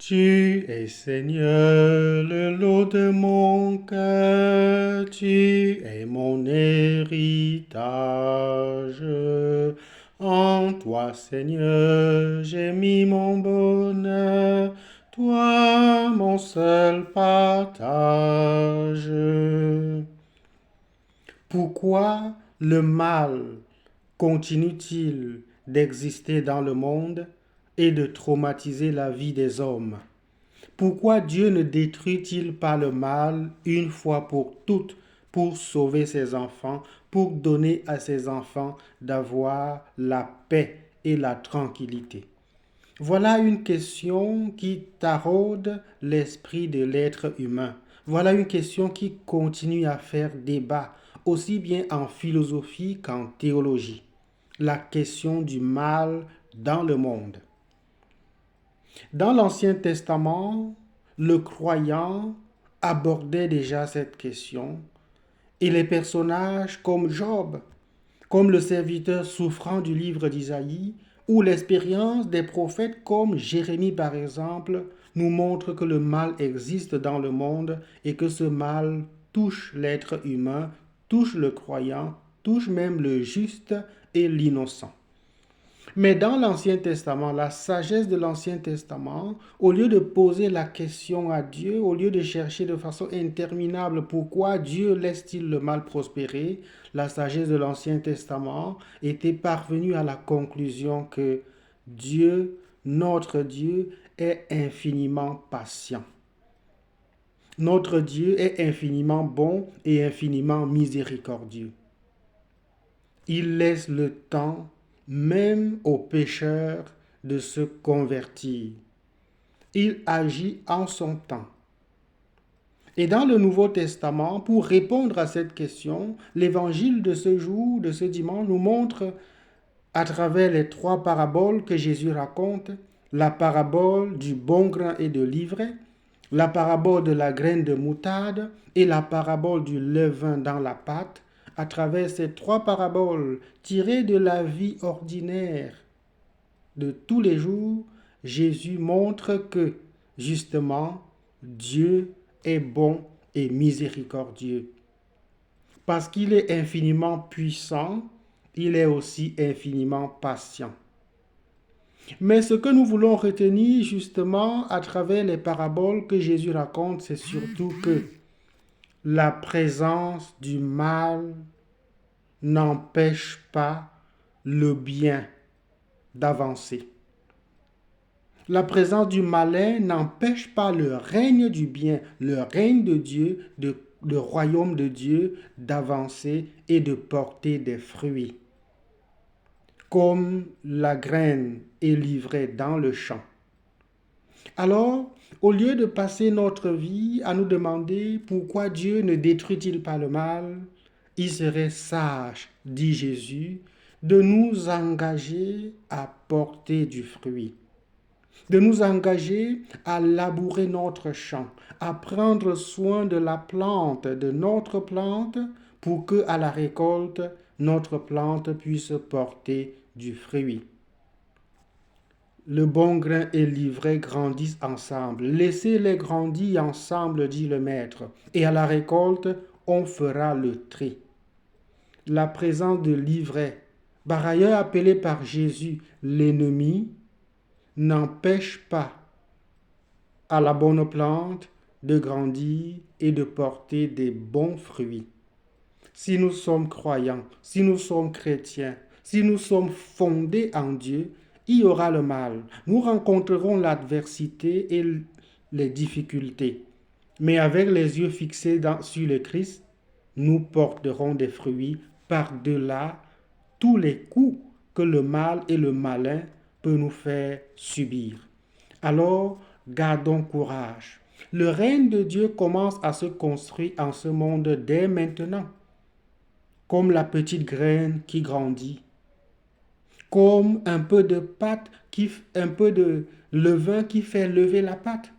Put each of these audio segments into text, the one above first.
Tu es Seigneur, le lot de mon cœur, tu es mon héritage. En toi, Seigneur, j'ai mis mon bonheur, toi mon seul partage. Pourquoi le mal continue-t-il d'exister dans le monde et de traumatiser la vie des hommes? Pourquoi Dieu ne détruit-il pas le mal une fois pour toutes pour sauver ses enfants, pour donner à ses enfants d'avoir la paix et la tranquillité? Voilà une question qui taraude l'esprit de l'être humain. Voilà une question qui continue à faire débat, aussi bien en philosophie qu'en théologie. La question du mal dans le monde. Dans l'Ancien Testament, le croyant abordait déjà cette question et les personnages comme Job, comme le serviteur souffrant du livre d'Isaïe, ou l'expérience des prophètes comme Jérémie par exemple, nous montrent que le mal existe dans le monde et que ce mal touche l'être humain, touche le croyant, touche même le juste et l'innocent. Mais dans l'Ancien Testament, la sagesse de l'Ancien Testament, au lieu de poser la question à Dieu, au lieu de chercher de façon interminable pourquoi Dieu laisse-t-il le mal prospérer, la sagesse de l'Ancien Testament était parvenue à la conclusion que Dieu, notre Dieu, est infiniment patient. Notre Dieu est infiniment bon et infiniment miséricordieux. Il laisse le temps même aux pécheurs de se convertir. Il agit en son temps. Et dans le Nouveau Testament, pour répondre à cette question, l'évangile de ce jour, de ce dimanche, nous montre à travers les 3 paraboles que Jésus raconte, la parabole du bon grain et de l'ivraie, la parabole de la graine de moutarde et la parabole du levain dans la pâte. À travers ces 3 paraboles tirées de la vie ordinaire de tous les jours, Jésus montre que, justement, Dieu est bon et miséricordieux. Parce qu'il est infiniment puissant, il est aussi infiniment patient. Mais ce que nous voulons retenir justement à travers les paraboles que Jésus raconte, c'est surtout que la présence du mal n'empêche pas le bien d'avancer. La présence du malin n'empêche pas le règne du bien, le règne de Dieu, le royaume de Dieu d'avancer et de porter des fruits, comme la graine est livrée dans le champ. Alors, au lieu de passer notre vie à nous demander pourquoi Dieu ne détruit-il pas le mal, il serait sage, dit Jésus, de nous engager à porter du fruit, de nous engager à labourer notre champ, à prendre soin de la plante, de notre plante, pour que à la récolte, notre plante puisse porter du fruit. Le bon grain et l'ivraie grandissent ensemble. Laissez-les grandir ensemble, dit le maître. Et à la récolte, on fera le tri. La présence de l'ivraie, par ailleurs appelé par Jésus l'ennemi, n'empêche pas à la bonne plante de grandir et de porter des bons fruits. Si nous sommes croyants, si nous sommes chrétiens, si nous sommes fondés en Dieu, il y aura le mal. Nous rencontrerons l'adversité et les difficultés. Mais avec les yeux fixés sur le Christ, nous porterons des fruits par-delà tous les coups que le mal et le malin peuvent nous faire subir. Alors, gardons courage. Le règne de Dieu commence à se construire en ce monde dès maintenant, comme la petite graine qui grandit, comme un peu de pâte, un peu de levain qui fait lever la pâte,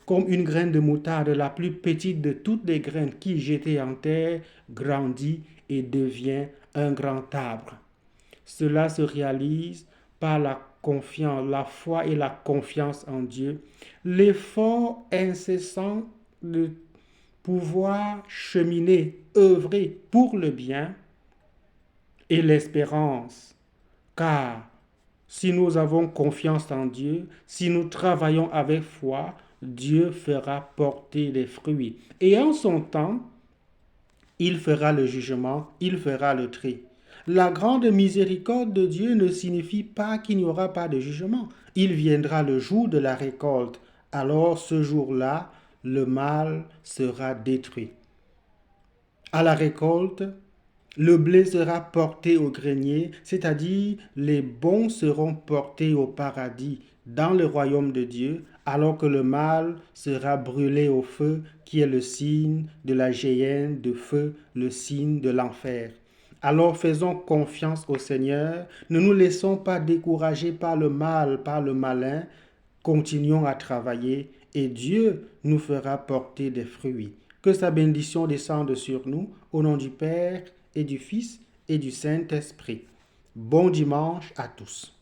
comme une graine de moutarde, la plus petite de toutes les graines qui, jetée en terre, grandit et devient un grand arbre. Cela se réalise par la confiance, la foi et la confiance en Dieu, l'effort incessant de pouvoir cheminer, œuvrer pour le bien et l'espérance. Car si nous avons confiance en Dieu, si nous travaillons avec foi, Dieu fera porter les fruits. Et en son temps, il fera le jugement, il fera le tri. La grande miséricorde de Dieu ne signifie pas qu'il n'y aura pas de jugement. Il viendra le jour de la récolte. Alors ce jour-là, le mal sera détruit. À la récolte, le blé sera porté au grenier, c'est-à-dire les bons seront portés au paradis, dans le royaume de Dieu, alors que le mal sera brûlé au feu, qui est le signe de la géhenne de feu, le signe de l'enfer. Alors faisons confiance au Seigneur, ne nous laissons pas décourager par le mal, par le malin, continuons à travailler et Dieu nous fera porter des fruits. Que sa bénédiction descende sur nous, au nom du Père et du Fils et du Saint-Esprit. Bon dimanche à tous.